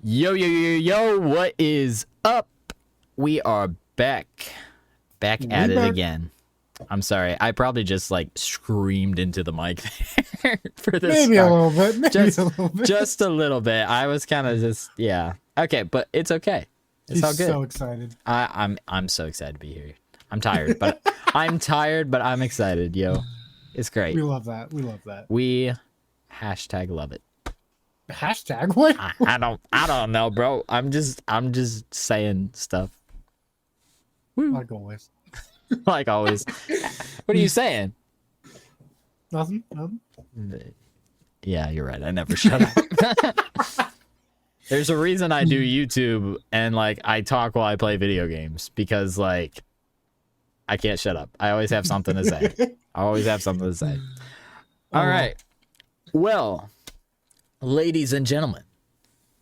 Yo, yo, yo, yo, what is up? We are back at it again. I'm sorry, I probably just like screamed into the mic there for this. Maybe a little bit. Just a little bit. I was kind of just, yeah. Okay, but it's okay. It's all He's good. so excited. I'm so excited to be here. I'm tired, but I'm excited, yo. It's great. We love that. We hashtag love it. Hashtag what? I don't know, bro. I'm just saying stuff. Woo. Like always. Like always. What are you saying? Nothing. Yeah, you're right. I never shut up. There's a reason I do YouTube and like I talk while I play video games because like I can't shut up. I always have something to say. All right. Well, ladies and gentlemen,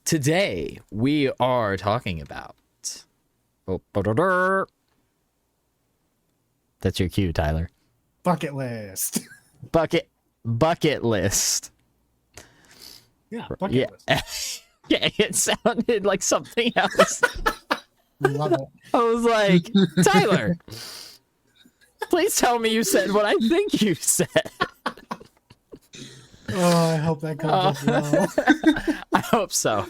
today we are talking about. That's your cue, Tyler. Bucket list. Bucket list. Yeah, bucket list. Yeah, it sounded like something else. Love it. I was like, Tyler, please tell me you said what I think you said. Oh, I hope that comes up well. I hope so.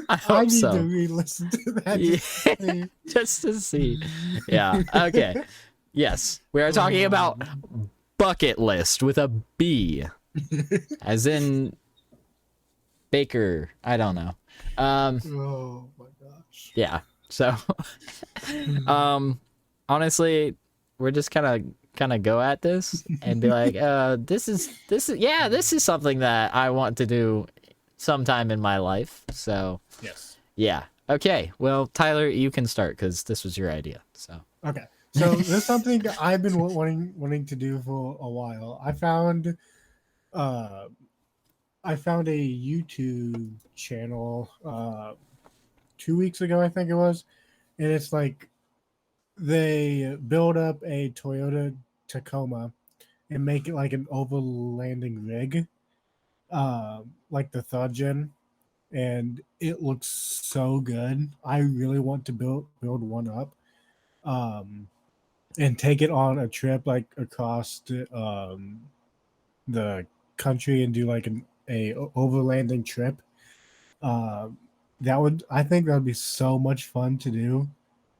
I need to re-listen to that. Just to see. Yeah. Okay. Yes. We are talking about bucket list with a B. As in Baker. I don't know. Oh my gosh. Yeah. So honestly, we're just kind of go at this and be like, this is something that I want to do sometime in my life. So Yes. yeah. Okay. Well, Tyler, you can start because this was your idea. So okay. So this is something I've been wanting to do for a while. I found a YouTube channel 2 weeks ago, I think it was, and it's like they build up a Toyota Tacoma and make it like an overlanding rig, like the third gen, and it looks so good. I really want to build one up, and take it on a trip like across the country and do like a overlanding trip. I think that would be so much fun to do,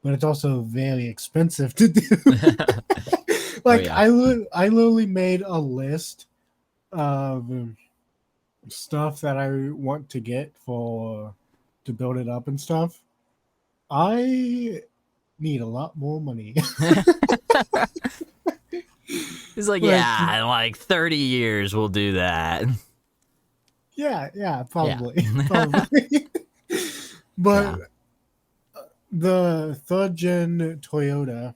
but it's also very expensive to do. Like, oh, yeah. I literally made a list of stuff that I want to get to build it up and stuff. I need a lot more money. He's like, yeah, in like 30 years we'll do that. Yeah, probably. Yeah. Probably. But the third gen Toyota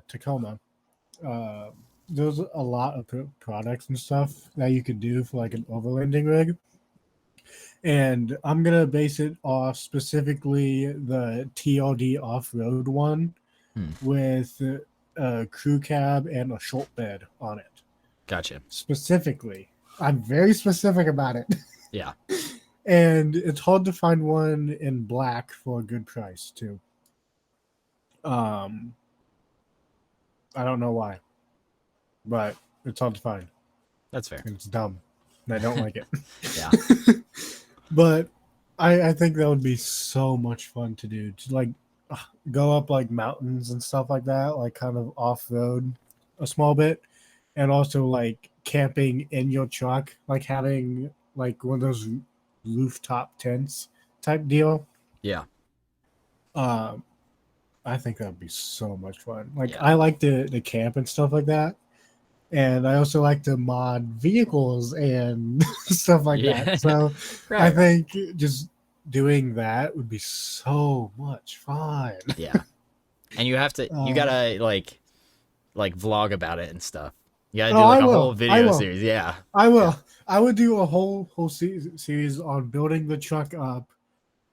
Tacoma, there's a lot of products and stuff that you could do for like an overlanding rig. And I'm going to base it off specifically the TLD off-road one with a crew cab and a short bed on it. Gotcha. Specifically. I'm very specific about it. Yeah. And it's hard to find one in black for a good price, too. I don't know why, but it's hard to find. That's fair. And it's dumb. And I don't like it. Yeah. But I think that would be so much fun to do, to like go up like mountains and stuff like that, like kind of off-road a small bit, and also like camping in your truck, like having like one of those rooftop tents type deal. Yeah. I think that would be so much fun. Like, I like to camp and stuff like that. And I also like to mod vehicles and stuff like that. So right. I think just doing that would be so much fun. Yeah. And you have to, you gotta like vlog about it and stuff. You gotta do like a whole video series. Yeah. I will. Yeah. I would do a whole series on building the truck up.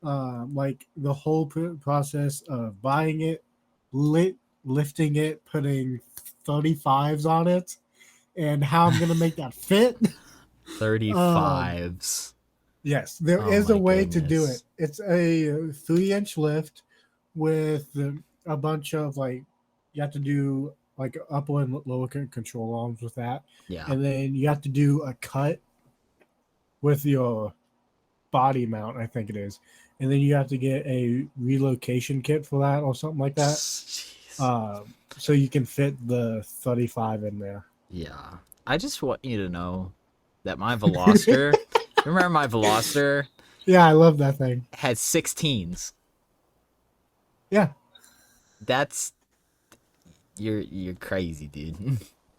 Like the whole process of buying it, lifting it, putting 35s on it, and how I'm gonna make that fit. 35s. Yes, there Oh is a my way to do it. goodness. It's a 3-inch lift with a bunch of like you have to do like upper and lower control arms with that, Yeah. and then you have to do a cut with your body mount, I think it is, and then you have to get a relocation kit for that or something like that, Jeez. so you can fit the 35 in there. Yeah. I just want you to know that my Veloster, remember my Veloster Yeah, I love that thing. had 16s. Yeah, That's you're crazy, dude.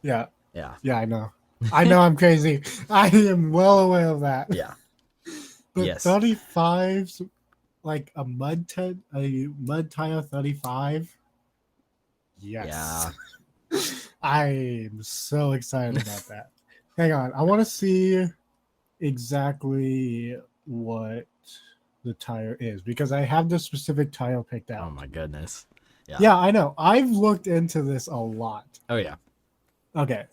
yeah, Yeah. yeah. I know. I know I'm crazy. I am well aware of that. Yeah. But Yes. 35s, like a mud tire 35. Yes. Yeah. I'm so excited about that. Hang on. I want to see exactly what the tire is because I have the specific tire picked Oh out. my goodness. Yeah. Yeah, I know. I've looked into this a lot. Oh yeah. Okay.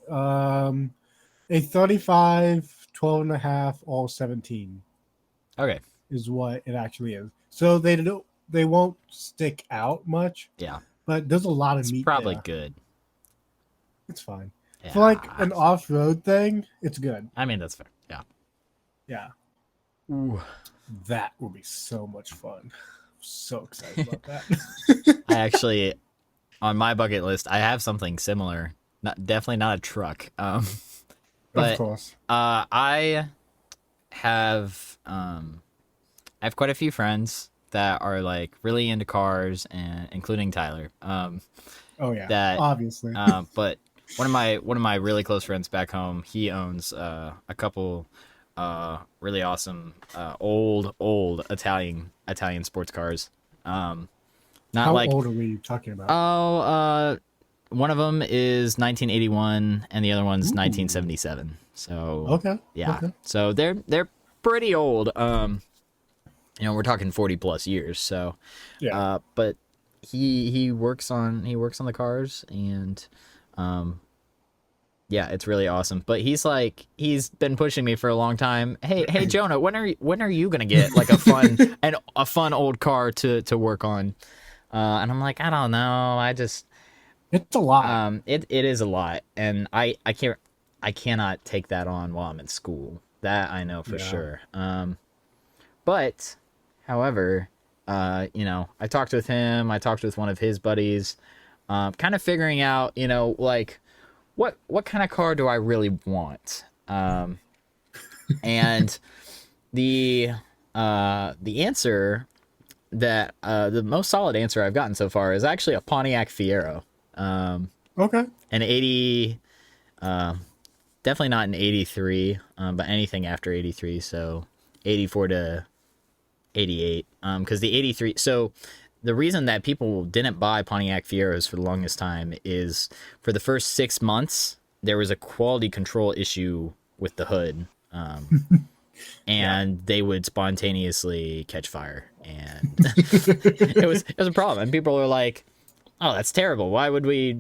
A 35, 12 and a half, all 17 Okay. is what it actually is. So they won't stick out much, Yeah. but there's a lot of It's meat probably there. good. It's fine. Yeah. For like an off-road thing, it's good. I mean, that's fair. Yeah. Yeah. Ooh. That will be so much fun. I'm so excited about that. I actually, on my bucket list, I have something similar. Definitely not a truck. But of course. I have quite a few friends that are like really into cars, and including Tyler. Oh yeah. That Obviously. but one of my really close friends back home, he owns a couple really awesome old Italian sports cars. Not How like old are we talking about? one of them is 1981 and the other one's Ooh. 1977. So Okay. yeah. Okay. So they're pretty old. We're talking 40 plus years. So Yeah. but he works on the cars, and yeah, it's really awesome. But he's been pushing me for a long time. Hey Jonah, when are you gonna get like a fun old car to work on? And I'm like, I don't know. It's a lot. It is a lot, and I cannot take that on while I'm in school. That I know for Yeah. sure. But however, I talked with him. I talked with one of his buddies, kind of figuring out, like what kind of car do I really want? And the answer that the most solid answer I've gotten so far is actually a Pontiac Fiero. Okay. An 80, definitely not an 83, but anything after 83, so 84 to 88. Because the 83, so the reason that people didn't buy Pontiac Fieros for the longest time is for the first 6 months, there was a quality control issue with the hood. And they would spontaneously catch fire, and it was a problem. And people were like, "Oh, that's terrible. Why would we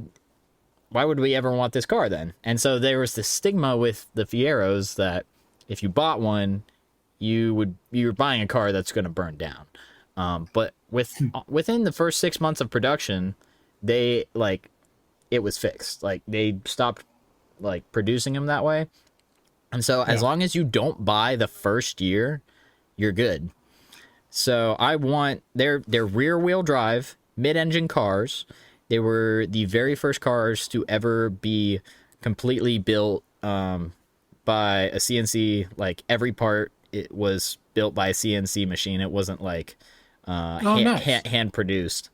ever want this car then?" And so there was this stigma with the Fieros that if you bought one, you're buying a car that's going to burn down. But within the first 6 months of production, it was fixed. Like they stopped producing them that way. And so as long as you don't buy the first year, you're good. So I want their rear wheel drive mid-engine cars. They were the very first cars to ever be completely built by a CNC. Like every part, it was built by a CNC machine. It wasn't like hand produced.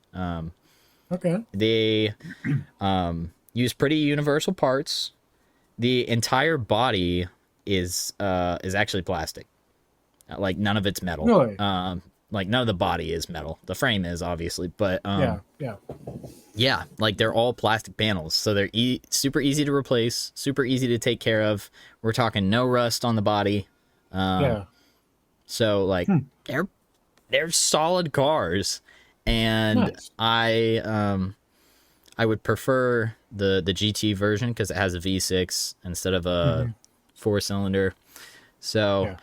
Okay. They use pretty universal parts. The entire body is actually plastic. Like none of it's metal. Really? Like none of the body is metal. The frame is obviously, but yeah. Like they're all plastic panels, so they're super easy to replace, super easy to take care of. We're talking no rust on the body. So like they're solid cars, and Nice. I would prefer the GT version because it has a V6 instead of a 4-cylinder. So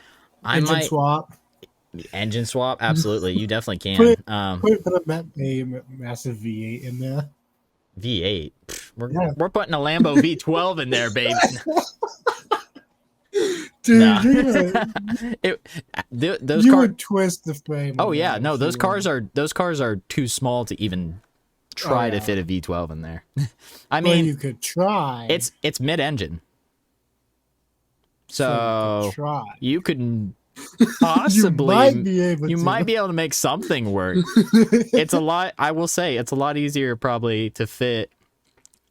I Engine might swap. engine swap. Absolutely, you definitely Put can. a massive V8 in there. V8. Pff, Yeah. we're putting a Lambo V12 in there, baby. Dude, Nah. you're gonna, Those you cars. would twist the frame. Oh in yeah, there no, if those you cars would. are too small to even try to yeah. fit a V12 in there. I Well, mean, you could try. it's mid-engine, so you could so try. you could You possibly might be able you to. might be able to make something work. It's a lot. I will say it's a lot easier probably to fit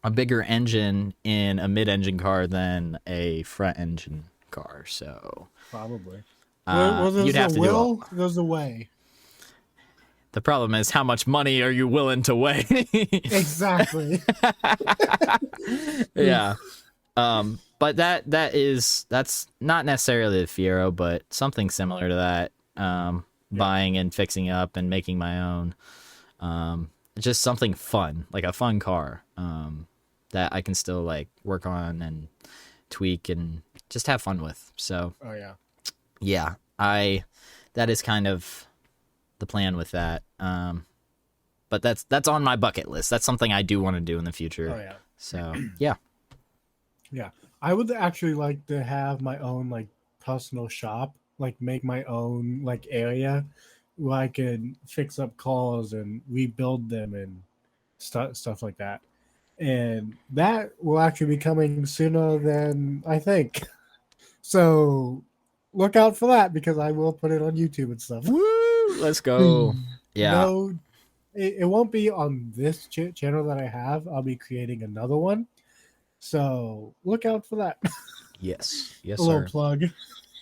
a bigger engine in a mid-engine car than a front-engine car. So Probably. Well, there's you'd a have to do all. will, there's a way. The problem is how much money are you willing to weigh? Exactly. Yeah. But that's not necessarily the Fiero, but something similar to that. Buying and fixing up and making my own. Just something fun, like a fun car. That I can still like work on and tweak and just have fun with. So Oh yeah. yeah, that is kind of the plan with that. But that's on my bucket list. That's something I do want to do in the future. Oh yeah. So yeah. Yeah. I would actually like to have my own like personal shop, like make my own like area where I could fix up cars and rebuild them and stuff like that. And that will actually be coming sooner than I think. So look out for that because I will put it on YouTube and stuff. Woo! Let's go. Yeah. No, it won't be on this channel that I have. I'll be creating another one. So look out for that. Yes. Yes, A little sir. plug.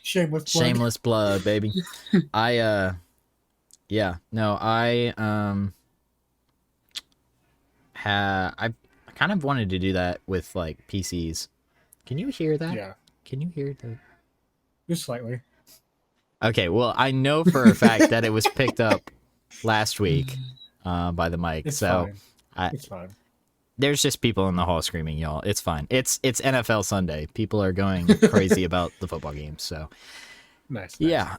Shameless plug. Shameless plug, baby. Yeah. No, I I kind of wanted to do that with like PCs. Can you hear that? Yeah, Can you hear the just slightly. Okay, well, I know for a fact that it was picked up last week by the mic. It's so fine. It's fine. there's just people in the hall screaming, y'all. It's fine. It's NFL Sunday. People are going crazy about the football games. So Nice. yeah.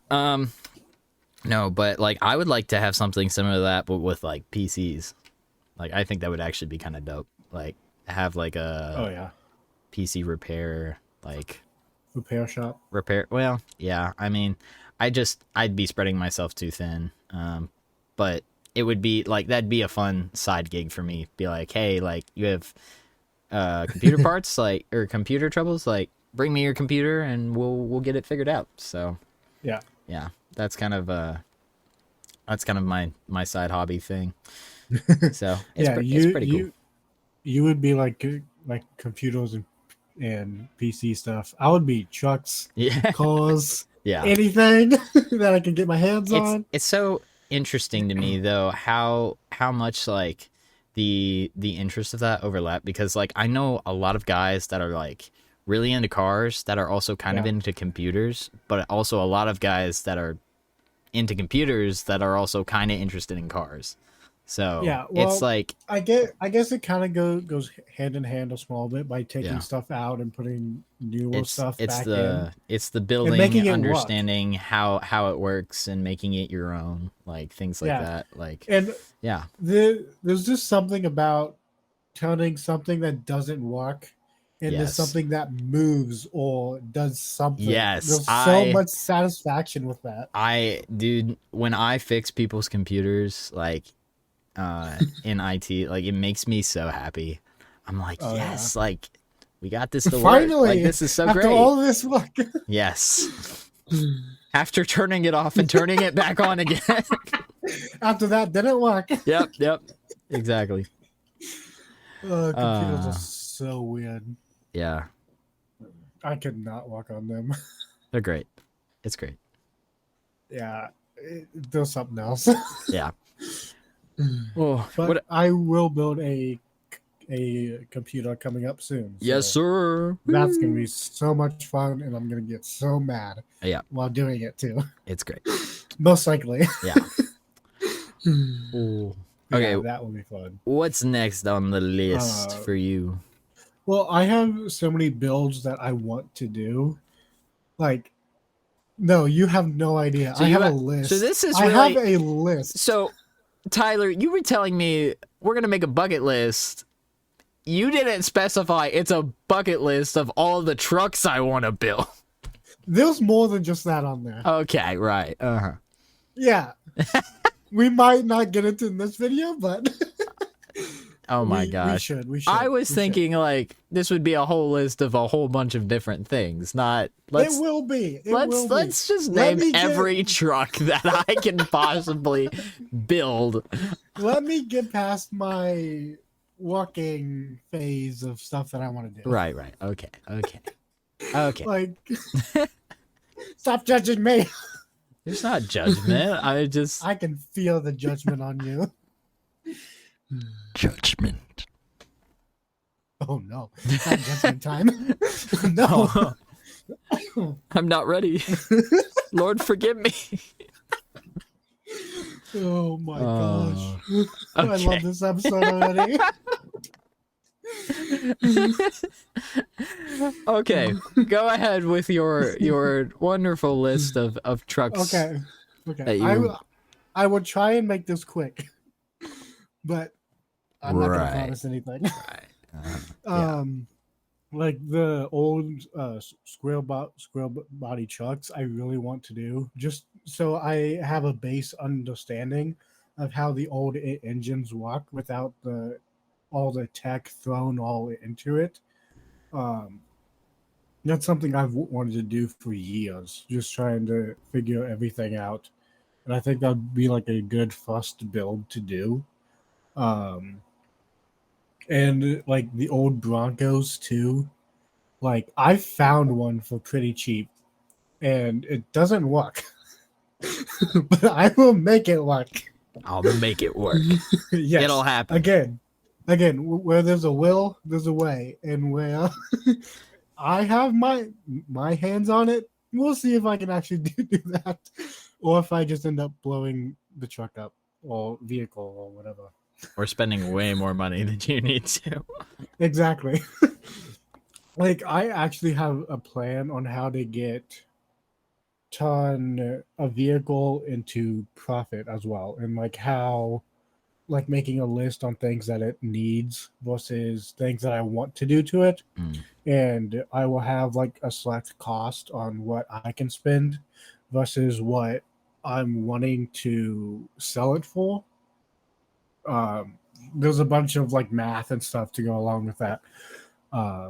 No, but like I would like to have something similar to that, but with like PCs. Like I think that would actually be kind of dope. Like have like a Oh yeah. PC repair, like Repair shop. repair. Well, yeah. I mean, I'd be spreading myself too thin. But it would be like that'd be a fun side gig for me. Be like, hey, like you have computer parts, like or computer troubles, like bring me your computer and we'll get it figured out. So Yeah. yeah, that's kind of my side hobby thing. So it's, Yeah. it's pretty cool. You would be like computers and PC stuff. I would be trucks, Yeah, cars, yeah. anything that I can get my hands on. It's so interesting to me though how much like the interest of that overlap, because like I know a lot of guys that are like really into cars that are also kind of Yeah. into computers, but also a lot of guys that are into computers that are also kind of interested in cars. So Yeah, well, it's like I guess it kind of goes hand in hand a small bit by taking Yeah. stuff out and putting newer it's stuff it's back the in. it's the building, making it work. understanding how it works and making it your own, like things like Yeah. that. Like And yeah, there's just something about turning something that doesn't work into Yes. something that moves or does something. Yes, There's so I- much satisfaction with that. dude, when I fix people's computers, like in IT, like it makes me so happy. I'm like, Oh, yeah. yes, like we got this to work. Finally, Like this is so after great. all this work. Yes. After turning it off and turning it back on again. After that didn't work. Yep. Exactly. Computers Uh. are so weird. Yeah. I could not work on them. They're great. It's great. Yeah, there's something else. Yeah. Oh, But what I will build a computer coming up soon. Yes, so sir. That's gonna be so much fun, and I'm gonna get so mad. Yeah. While doing it too. It's great. Most likely. Yeah. Ooh. Yeah, Okay. that will be fun. What's next on the list for you? Well, I have so many builds that I want to do. Like, No, you have no idea. So I you have a ha- list. so this is I have really a list. so Tyler, you were telling me we're gonna make a bucket list. You didn't specify it's a bucket list of all the trucks I want to build. There's more than just that on there. Okay, right. Uh-huh. Yeah. We might not get into in this video, but Oh my we gosh. should. We should. I was we thinking like this would be a whole list of a whole bunch of different things, not should. let's It will be. It let's will be. let's just Let name me get- every truck that I can possibly build. Let me get past my walking phase of stuff that I want to do. Right, right. Okay. Okay. Like, stop judging me. There's not judgment. I just I can feel the judgment on you. judgment. Oh no, it's not judgment time. No. I'm not ready. Lord forgive me. Oh my gosh. I Okay. love this episode already. Okay. Go ahead with your wonderful list of trucks. Okay. That Okay. you- I will try and make this quick. But I'm not gonna Right. promise anything. Right. Yeah. Like the old squirrel body trucks, I really want to do just so I have a base understanding of how the old engines work without all the tech thrown all into it. That's something I've wanted to do for years, just trying to figure everything out, and I think that'd be like a good first build to do. And like the old Broncos too. Like I found one for pretty cheap and it doesn't work. But I will make it work. I'll make it work. Yes. It'll happen. Again, where there's a will, there's a way. And where I have my hands on it, we'll see if I can actually do that. Or if I just end up blowing the truck up or vehicle or whatever. We're spending way more money than you need to. Exactly. Like I actually have a plan on how to turn a vehicle into profit as well, and like how, like making a list on things that it needs versus things that I want to do to it, and I will have like a select cost on what I can spend versus what I'm wanting to sell it for. There's a bunch of like math and stuff to go along with that.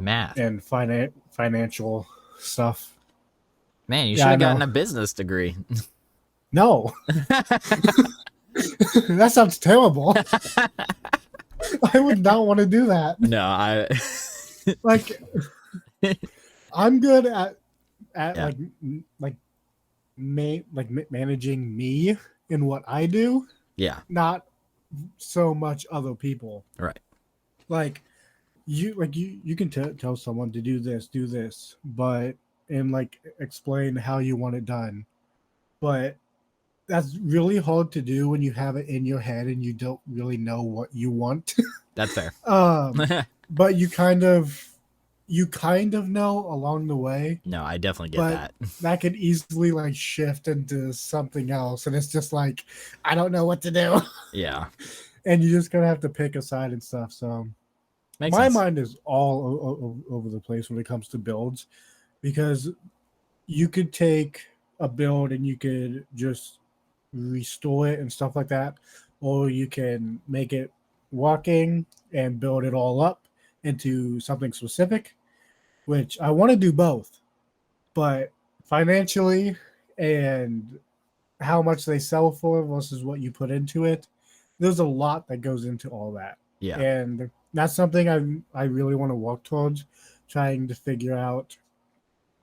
Math. And financial stuff. Man, you Yeah, should I have gotten know. a business degree. No, that sounds terrible. I would not want to do that. No, I Like, I'm good at Yeah. managing me in what I do, yeah, not so much other people. right. Like you can tell someone to do this, but and like explain how you want it done, but that's really hard to do when you have it in your head and you don't really know what you want. That's fair. But you kind of know along the way. No, I definitely get But- that. That could easily like shift into something else, and it's just like I don't know what to do. Yeah, And you just gonna have to pick a side and stuff. So makes my sense. mind is all over the place when it comes to builds, because you could take a build and you could just restore it and stuff like that, or you can make it walking and build it all up into something specific, which I want to do both, but financially and how much they sell for versus what you put into it, there's a lot that goes into all that. Yeah, And that's something I really want to work towards, trying to figure out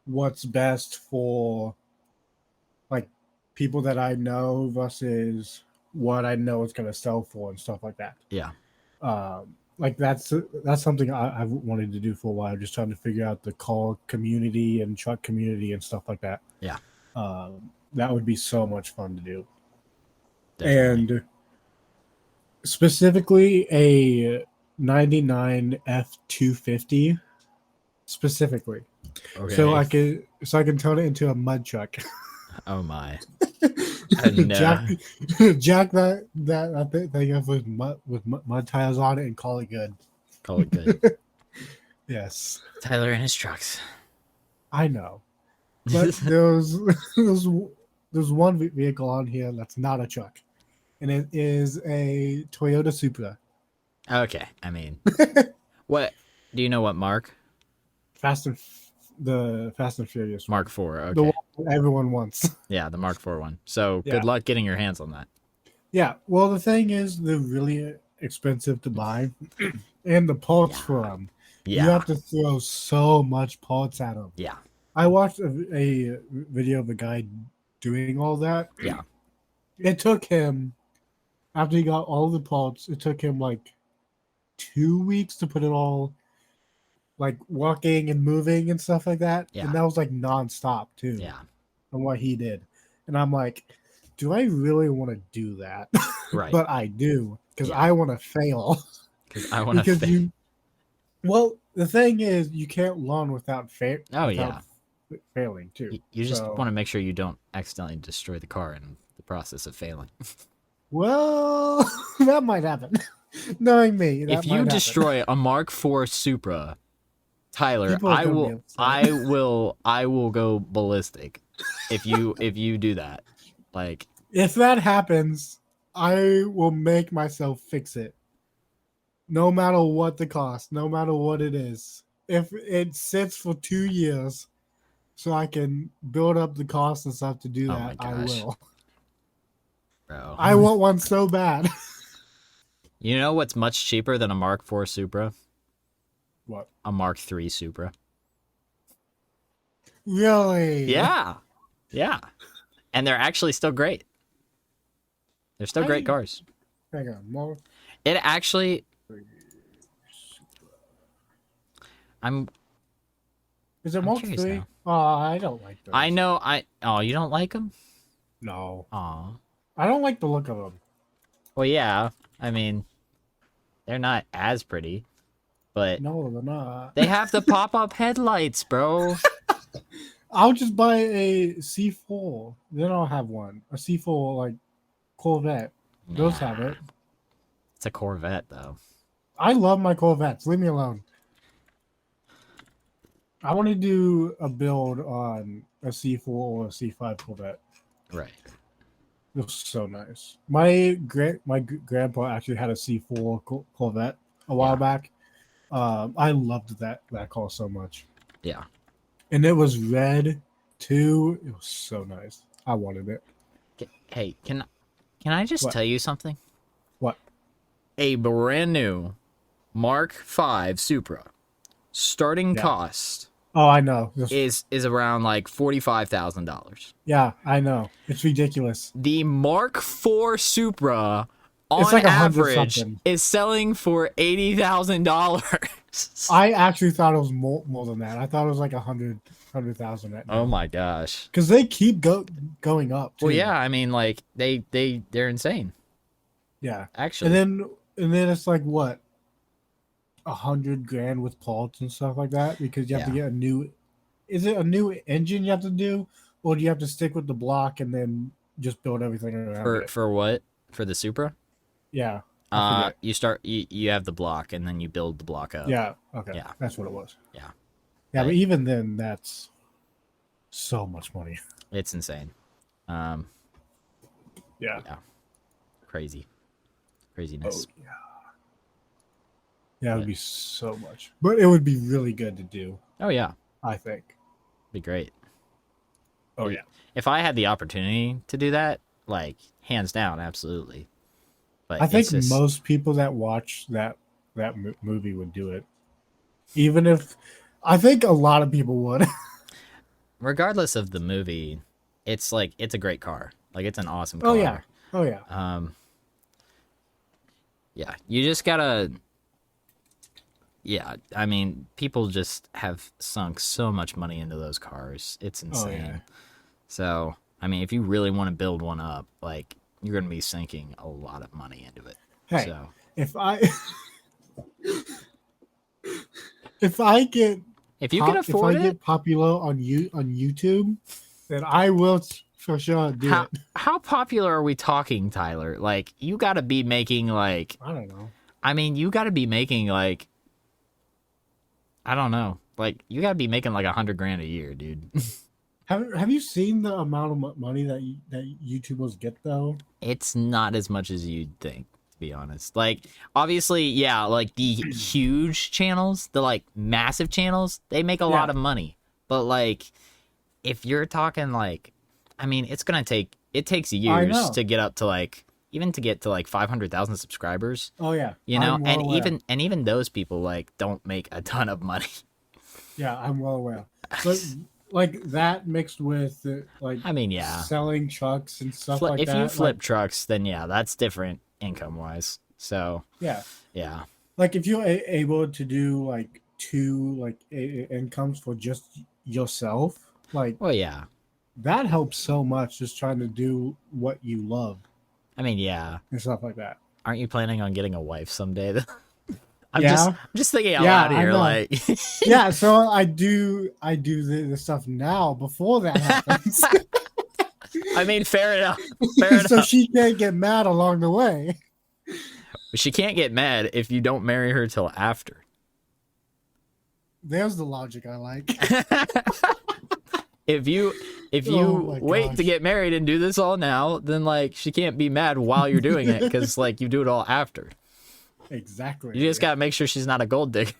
what's best for like people that I know versus what I know it's going to sell for and stuff like that. yeah, Like that's something I've wanted to do for a while, just trying to figure out the car community and truck community and stuff like that. Yeah. That would be so much fun to do. definitely. And specifically a 99 F250 specifically. Okay. So I can turn it into a mud truck. Oh my. Oh, no. Jack that thing up with mud tires on it and call it good. Call it good. Yes, Tyler and his trucks. I know. But there's one vehicle on here that's not a truck, and it is a Toyota Supra. Okay, I mean, what do you know? What Mark? The Fast and Furious one. Mark IV. The Okay, one that everyone wants. yeah, the Mark IV one. So Yeah. good luck getting your hands on that. Yeah. Well, the thing is, they're really expensive to buy, and the parts Yeah. for them, you Yeah, have to throw so much parts at them. yeah, I watched a video of a guy doing all that. yeah. It took him, after he got all the parts, it took him like 2 weeks to put it all, like walking and moving and stuff like that. Yeah. And that was like nonstop too. Yeah, From what he did. And I'm like, do I really want to do that? right. But I do, because Yeah. I want to fail. Because I want to. Because well, the thing is, you can't learn without Oh, yeah. failing too. You just So- want to make sure you don't accidentally destroy the car in the process of failing. Well, that might happen. Knowing me, that If might you happen. destroy a Mark IV Supra, Tyler, People are I gonna be will, upset. I will go ballistic. If you do that, like, If that happens, I will make myself fix it. No matter what the cost, no matter what it is. If it sits for 2 years so I can build up the cost and stuff to do Oh that, my I gosh. will. bro, I want one so bad. you know what's much cheaper than a Mark IV Supra? What? A Mark III Supra. Really? Yeah, yeah, and they're actually still great. They're still great cars. Hang on, more. It actually, Is it I'm Mark curious 3? now. Oh, I don't like those. I know, oh, you don't like them? No. Aw. I don't like the look of them. Well, yeah. I mean, they're not as pretty, but No, they're not. they have the pop-up headlights, bro. I'll just buy a C4. Then I'll have one. A C4, like, Corvette. Those have it. It's a Corvette, though. I love my Corvettes. Leave me alone. I want to do a build on a C4 or a C5 Corvette. Right. It was so nice. My grandpa actually had a C4 Corvette a while Yeah. back. I loved that car so much, Yeah. and it was red too. It was so nice. I wanted it. Hey, can I just What? tell you something? What? A brand new Mark V Supra starting Yeah. cost Oh, I know. This- is around like $45,000. yeah, I know. It's ridiculous. The Mark IV Supra on It's like 100 average something. is selling for $80,000. I actually thought it was more than that. I thought it was like 100,000 right now. Oh my gosh. Because they keep going up. Too. Well, yeah, I mean, like they're insane, Yeah. actually. And then it's like what, 100 grand with parts and stuff like that, because you have to Yeah. get a new. Is it a new engine you have to do, or do you have to stick with the block and then just build everything around it? for what? For the Supra? Yeah. I forget. You have the block and then you build the block up. Yeah. Okay. Yeah. That's what it was. Yeah. Yeah, but Right. even then, that's so much money. It's insane. Yeah. Crazy. Oh, Craziness. yeah. Yeah, it would be so much, but it would be really good to do. Oh yeah. I think. Be great. Oh yeah. If I had the opportunity to do that, like hands down, absolutely. But I think it's just, most people that watch that movie would do it. Even if I think a lot of people would. regardless of the movie, it's like it's a great car. Like it's an awesome car. Oh yeah. Oh yeah. Yeah, you just gotta. Yeah, I mean, people just have sunk so much money into those cars. It's insane. yeah. So, I mean, if you really want to build one up, like you're gonna be sinking a lot of money into it. Hey, So, if I if I get if you can afford if I it, get popular on YouTube, then I will For sure, do it. How popular are we talking, Tyler? Like, you got to be making like, I don't know. I mean, you got to be making like, I don't know, like you got to be making like $100,000 a year, dude. Have you seen the amount of money that YouTubers get though? It's not as much as you'd think, to be honest. Like, obviously, yeah, like the huge channels, the like massive channels, they make a lot of money. But like, if you're talking like, I mean, it takes years to get up to like, even to get to like 500,000 subscribers. Oh yeah, you know, and even those people like don't make a ton of money. Yeah, I'm well aware. But like that mixed with like, I mean, yeah, selling trucks and stuff like that. If you flip trucks, then yeah, that's different income wise. So yeah, like if you're able to do like two like incomes for just yourself, like, well, yeah, that helps so much. Just trying to do what you love. I mean, yeah, and stuff like that. Aren't you planning on getting a wife someday? I'm just thinking out loud here, like yeah. So I do the stuff now before that happens. I mean, fair enough. So she can't get mad along the way. She can't get mad if you don't marry her till after. There's the logic I like. If you wait to get married and do this all now, then like she can't be mad while you're doing it because like you do it all after. Exactly. You just gotta make sure she's not a gold digger.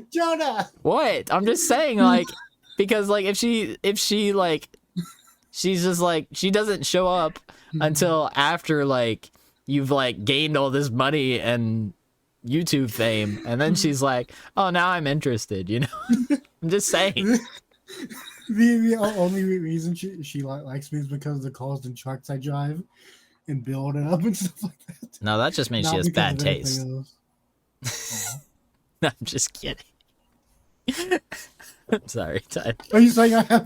Jonah. What? I'm just saying, like, because like if she like she's just like she doesn't show up until after like you've like gained all this money and YouTube fame, and then she's like, oh, now I'm interested, you know. I'm just saying. The only reason she likes me is because of the cars and trucks I drive and build it up and stuff like that. No, that just means she has bad taste. No, I'm just kidding. I'm sorry, Ty. Are you saying I have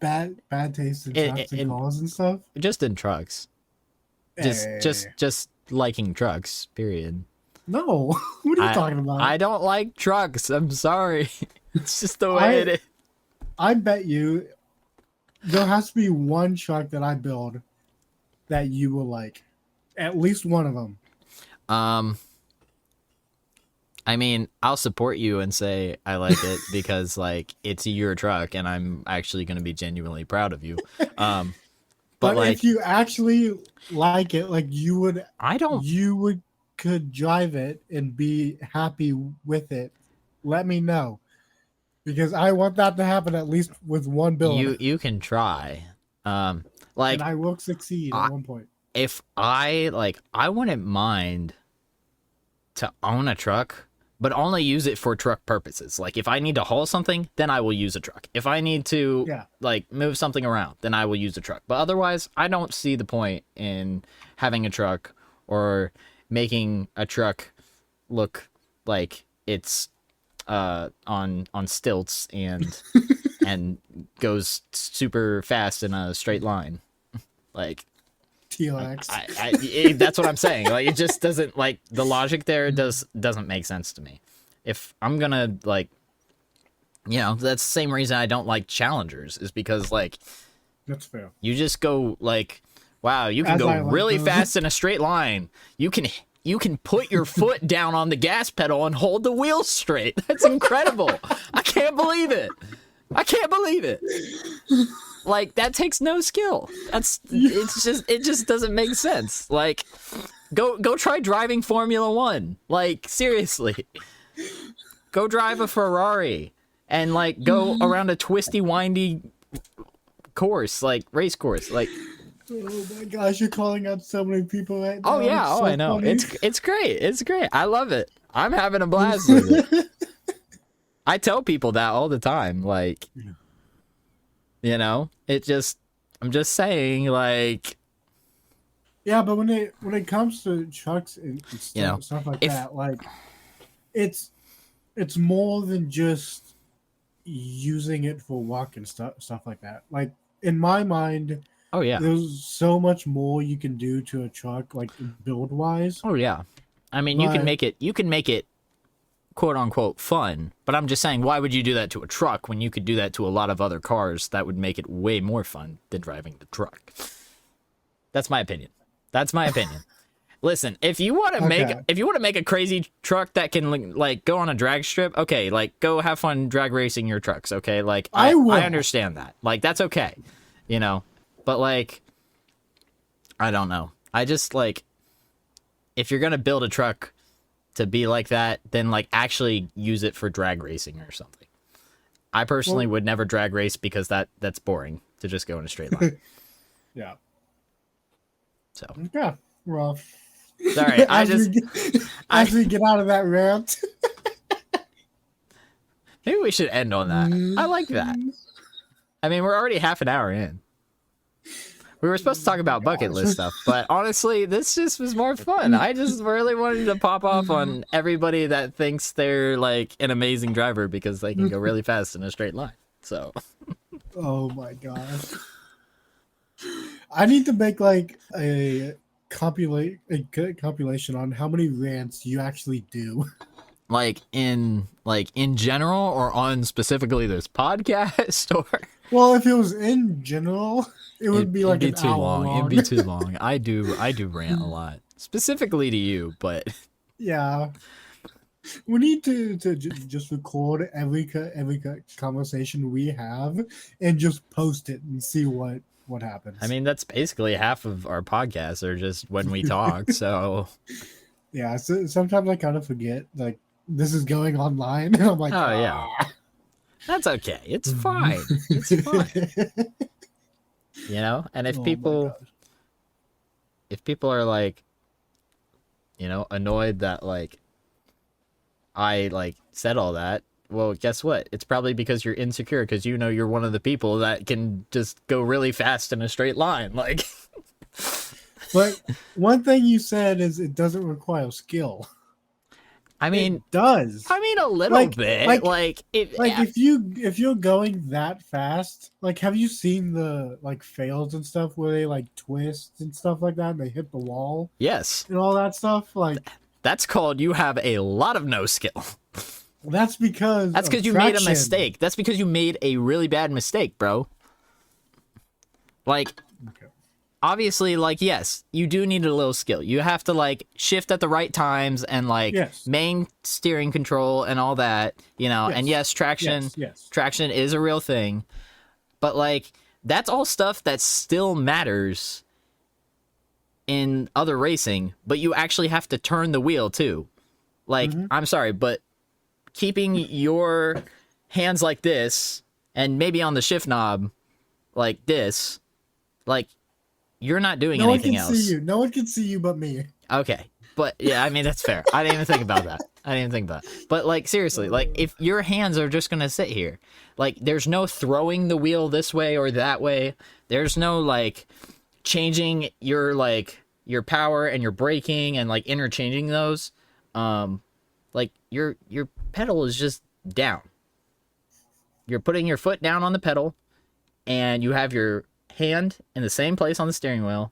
bad taste in trucks and cars and stuff? Just in trucks. Just liking trucks, period. No, what are you talking about? I don't like trucks. I'm sorry. It's just the way it is. I bet you there has to be one truck that I build that you will like. At least one of them. I mean, I'll support you and say I like it because like it's your truck and I'm actually going to be genuinely proud of you. But like, if you actually like it, like you would could drive it and be happy with it, let me know. Because I want that to happen at least with one build. You can try. Like, and I will succeed at one point. If I wouldn't mind to own a truck, but only use it for truck purposes. Like if I need to haul something, then I will use a truck. If I need to like move something around, then I will use a truck. But otherwise, I don't see the point in having a truck or making a truck look like it's on stilts and and goes super fast in a straight line. Like TLX. That's what I'm saying. Like it just doesn't, like, the logic there doesn't make sense to me. If I'm gonna, like, you know, that's the same reason I don't like Challengers, is because like that's fair. You just go like, wow, you can go really fast in a straight line. You can put your foot down on the gas pedal and hold the wheel straight. That's incredible. I can't believe it. Like, that takes no skill. It just doesn't make sense. Like, go try driving Formula 1. Like, seriously. Go drive a Ferrari and like go around a twisty, windy course, like race course. Like, oh my gosh, you're calling out so many people right now. Oh yeah, I know. Funny. It's great. It's great. I love it. I'm having a blast with it. I tell people that all the time. Like, you know, I'm just saying, like. Yeah, but when it comes to trucks and stuff like that, like, it's more than just using it for work and stuff like that. Like, in my mind, oh yeah, there's so much more you can do to a truck, like build wise. Oh yeah, I mean, you can make it quote unquote fun, but I'm just saying, why would you do that to a truck when you could do that to a lot of other cars that would make it way more fun than driving the truck? That's my opinion. That's my opinion. Listen, if you want to make a crazy truck that can like go on a drag strip, okay, like go have fun drag racing your trucks, okay? Like I understand that. Like that's okay. You know. But like I don't know. I just like if you're going to build a truck to be like that, then like actually use it for drag racing or something. I personally would never drag race because that's boring to just go in a straight line. Yeah. So. Yeah. Well. Sorry, as we get out of that rant. Maybe we should end on that. I like that. I mean, we're already half an hour in. We were supposed to talk about bucket list stuff, but honestly, this just was more fun. I just really wanted to pop off on everybody that thinks they're like an amazing driver because they can go really fast in a straight line. So. Oh my gosh. I need to make like a compilation on how many rants you actually do. Like in general or on specifically this podcast or well, if it was in general, it would be like an hour long. It'd be too long. I do rant a lot, specifically to you, but yeah, we need to just record every conversation we have and just post it and see what happens. I mean, that's basically half of our podcasts are just when we talk. So yeah, so sometimes I kind of forget like this is going online. And I'm like, oh yeah, that's okay. It's fine. It's fine. You know, and if people are like, you know, annoyed that like I like said all that, well, guess what? It's probably because you're insecure because you know you're one of the people that can just go really fast in a straight line. Like, but one thing you said is it doesn't require skill. I mean, it does. I mean, a little bit. If you're going that fast, like, have you seen the like fails and stuff where they like twist and stuff like that and they hit the wall? Yes. And all that stuff. Like, that's called you have a lot of no skill. That's because you made a mistake. That's because you made a really bad mistake, bro. Like, okay. Obviously, like, yes, you do need a little skill. You have to like shift at the right times and like main steering control and all that, you know. And yes, traction is a real thing. But like that's all stuff that still matters in other racing, but you actually have to turn the wheel too. Like, I'm sorry, but keeping your hands like this and maybe on the shift knob like this, like you're not doing anything else. No one can see you but me. Okay. But yeah, I mean, that's fair. I didn't even think about that. But like, seriously, like if your hands are just going to sit here, like there's no throwing the wheel this way or that way. There's no like changing your power and your braking and like interchanging those. Like your pedal is just down. You're putting your foot down on the pedal and you have your hand in the same place on the steering wheel,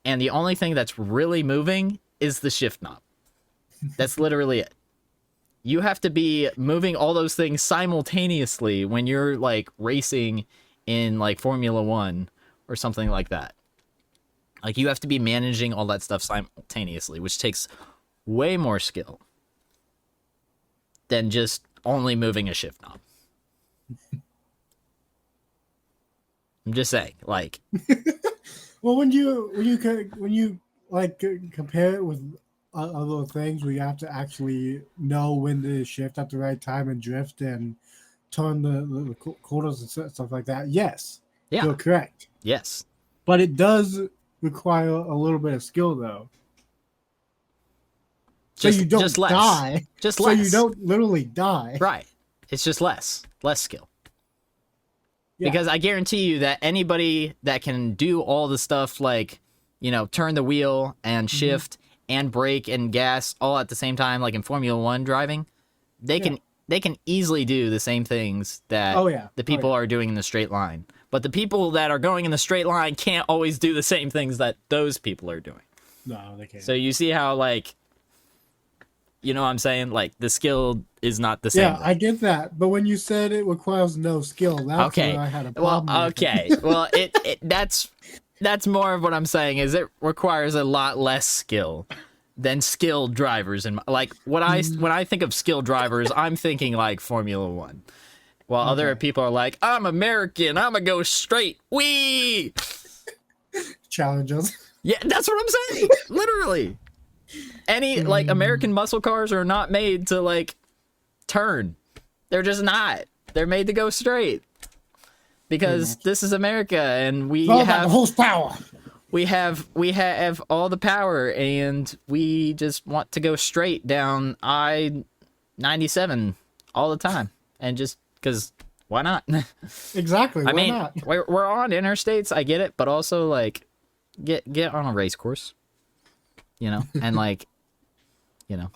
and the only thing that's really moving is the shift knob. That's literally it. You have to be moving all those things simultaneously when you're like racing in like Formula 1 or something like that. Like you have to be managing all that stuff simultaneously, which takes way more skill than just only moving a shift knob. I'm just saying, like. Well, when you like compare it with other things, where you have to actually know when to shift at the right time and drift and turn the corners and stuff like that. Yes, you're correct. Yes, but it does require a little bit of skill, though. So you don't die. Just less. So you don't literally die. Right. It's just less skill. Yeah. Because I guarantee you that anybody that can do all the stuff like, you know, turn the wheel and shift and brake and gas all at the same time, like in Formula 1 driving, they can easily do the same things that the people are doing in the straight line. But the people that are going in the straight line can't always do the same things that those people are doing. No, they can't. So you see how like You know what I'm saying? Like the skill is not the same. Yeah, I get that. But when you said it requires no skill, that's Okay. where I had a Well, problem. with it. okay. Well, that's more of what I'm saying is it requires a lot less skill than skilled drivers. And like when I think of skilled drivers, I'm thinking like Formula One. While other people are like, I'm American, I'm gonna go straight. Wee! Challenges. Yeah, that's what I'm saying. Literally. Any like American muscle cars are not made to like turn. They're just not. They're made to go straight. Because this is America and we All about the have horsepower. we have all the power and we just want to go straight down I-97 all the time. And just because why not? Exactly. Why I mean, not? we're on interstates, I get it, but also like get on a race course, you know, and like, you know,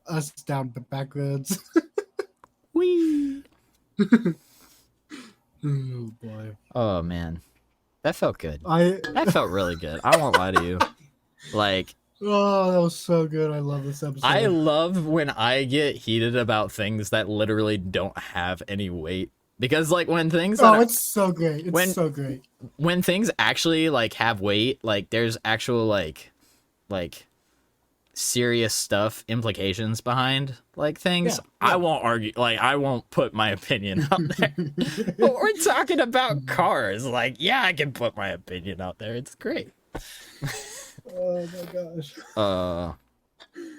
Us down the back roads. wee. Oh boy. Oh man, that felt good. I That felt really good. I won't lie to you. Like, oh, that was so good. I love this episode. I love when I get heated about things that literally don't have any weight. Because like when things that Oh, are- it's so great. It's so great. when things actually like have weight, like there's actual like serious stuff, implications behind like things, Yeah, I won't argue, like I won't put my opinion out there. But we're talking about cars. Like, yeah, I can put my opinion out there. It's great. Oh my gosh.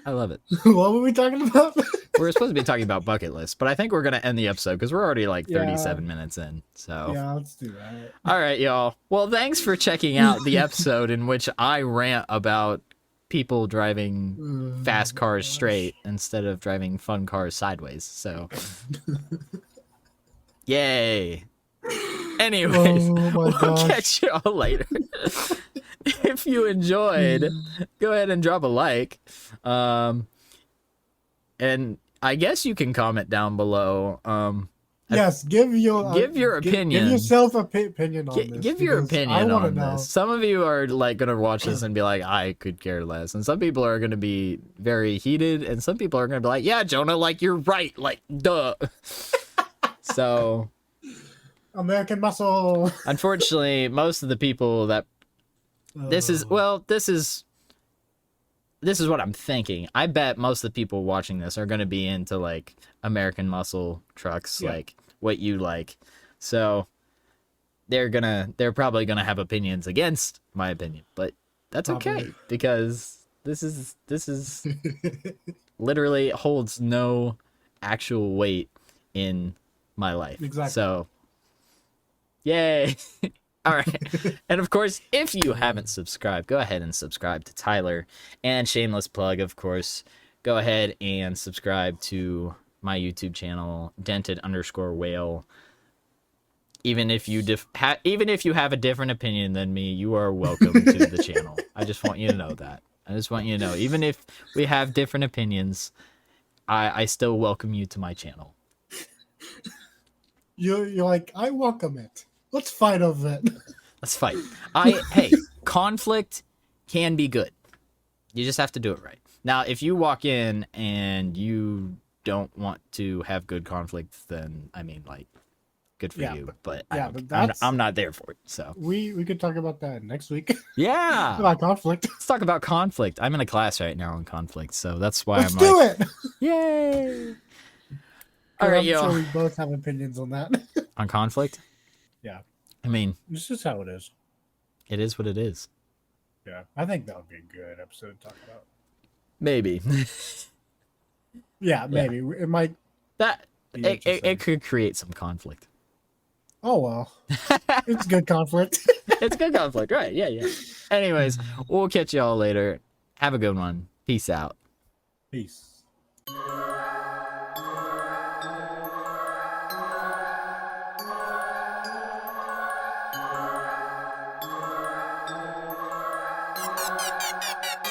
I love it. What were we talking about? We're supposed to be talking about bucket lists, but I think we're gonna end the episode because we're already like Yeah. 37 minutes in. So Yeah, let's do that. all right, y'all. Well, thanks for checking out the episode in which I rant about people driving fast cars straight instead of driving fun cars sideways. So, yay. Anyways, Oh my we'll gosh. catch y'all later. If you enjoyed, go ahead and drop a like. And I guess you can comment down below. Yes, give your opinion. Give yourself a opinion on this. Give your because I opinion wanna on know. this. Some of you are like gonna watch this and be like, I could care less, and some people are gonna be very heated, and some people are gonna be like, yeah, Jonah, like you're right, like duh. So American Muscle. unfortunately, most of the people that this is what I'm thinking. I bet most of the people watching this are gonna be into like American Muscle trucks, like what you like. So they're probably gonna have opinions against my opinion, but that's okay Probably. because this is literally holds no actual weight in my life. Exactly. So yay. All right. And of course, if you haven't subscribed, go ahead and subscribe to Tyler. And shameless plug, of course, go ahead and subscribe to my YouTube channel, dented_whale. Even if you have a different opinion than me, you are welcome to the channel. I just want you to know that. I just want you to know, even if we have different opinions, I still welcome you to my channel. You're like, I welcome it. Let's fight over it. Let's fight. Hey, conflict can be good. You just have to do it right. Now, if you walk in and you don't want to have good conflict, then I mean, like, good for Yeah, you. But yeah, I'm that's- not there for it. So We could talk about that next week. yeah, About conflict. let's talk about conflict. I'm in a class right now on conflict, so that's why Let's I'm do like, it. yay! All right, I'm yo, sure we both have opinions on that. on conflict. Yeah. I mean, This is how it is. it is what it is. Yeah. I think that would be a good episode to talk about. Maybe Yeah, maybe. It might that be it interesting. could create some conflict. Oh well. It's good conflict. It's good conflict, right? Yeah. Anyways, we'll catch y'all later. Have a good one. Peace out. Peace.